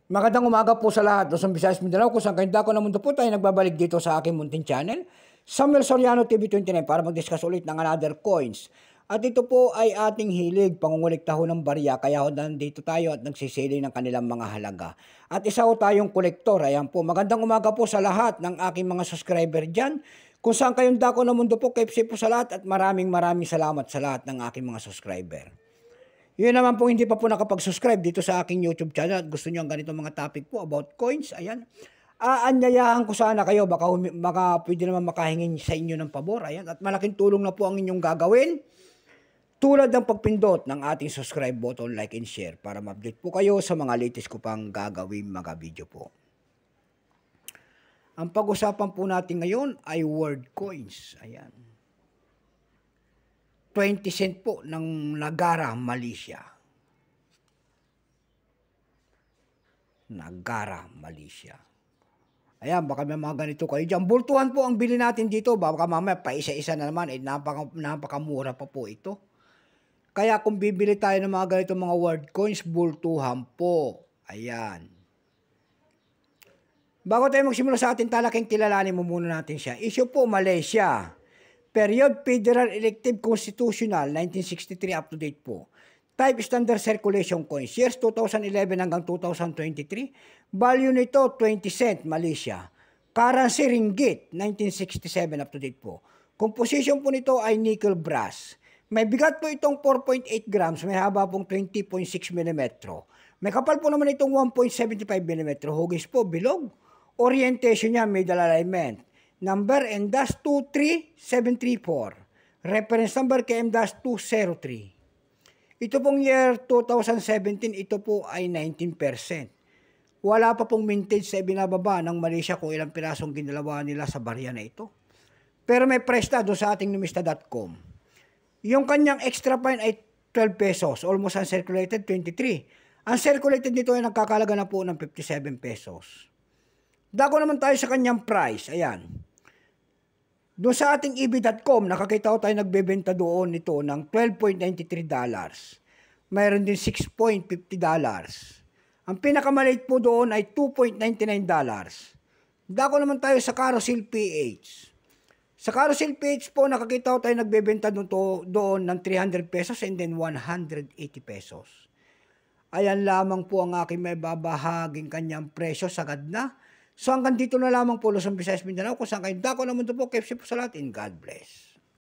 Magandang umaga po sa lahat. Luzon, Visayas, Mindanao, kung saan kayo dako na mundo po tayo nagbabalik dito sa aking munting channel, Samuel Soriano TV29, para mag-discuss ulit ng another coins. At ito po ay ating hilig, pangungulikta ho ng barya, kaya ho nandito tayo at nagsisili ng kanilang mga halaga. At isa ho tayong kolektor, ayan po. Magandang umaga po sa lahat ng aking mga subscriber dyan. Kung saan kayong dako na mundo po, KFC po sa lahat at maraming salamat sa lahat ng aking mga subscriber. Yun naman po hindi pa po nakapag-subscribe dito sa aking YouTube channel at gusto nyo ang ganitong mga topic po about coins, ayan. Aanyayahan ko sana kayo, baka pwede naman makahingin sa inyo ng pabor, ayan. At malaking tulong na po ang inyong gagawin, tulad ng pagpindot ng ating subscribe button, like and share, para ma-update po kayo sa mga latest ko pang gagawin mga video po. Ang pag-usapan po natin ngayon ay world coins, ayan. 20 cent po ng Nagara, Malaysia. Nagara, Malaysia. Ayan, baka may mga ganito kayo dyan. Bultuhan po ang bili natin dito. Baka mamaya pa isa-isa na naman. Napakamura pa po ito. Kaya kung bibili tayo ng mga ganito mga world coins, bultuhan po. Ayan. Bago tayo magsimula sa ating talaking, kilalanin mo muna natin siya. Issue po, Malaysia. Period Federal Elective Constitutional, 1963 up to date po. Type Standard Circulation Coins, years 2011 hanggang 2023. Value nito 20 cent, Malaysia. Currency ringgit, 1967 up to date po. Composition po nito ay nickel brass. May bigat po itong 4.8 grams, may haba pong 20.6 mm. May kapal po naman itong 1.75 mm. Hugis po, bilog. Orientation niya, middle alignment. Number M-23734. Reference number KM-203. Ito pong year 2017, ito po ay 19%. Wala pa pong mintage sa ibinababa ng Malaysia kung ilang pirasong ginalawa nila sa barya na ito. Pero may price na doon sa ating numista.com. Yung kanyang extra fine ay 12 pesos. Almost uncirculated, 23. Uncirculated nito ay nagkakalaga na po ng 57 pesos. Dako naman tayo sa kanyang price. Ayan. Doon sa ating EB.com, nakakita ko tayo nagbebenta doon nito ng $12.93. Mayroon din $6.50. Ang pinakamaliit po doon ay $2.99. Dako naman tayo sa Carousel PH. Sa Carousel PH po, nakakita ko tayo nagbebenta doon ng 300 pesos and then 180 pesos. Ayan lamang po ang aking may babahaging kanyang presyo, sagad na. So hanggang dito na lamang po, Luzon, Visayas, Mindanao, kung saan kayo dako na mundo po, KFC po sa lahat, and God bless.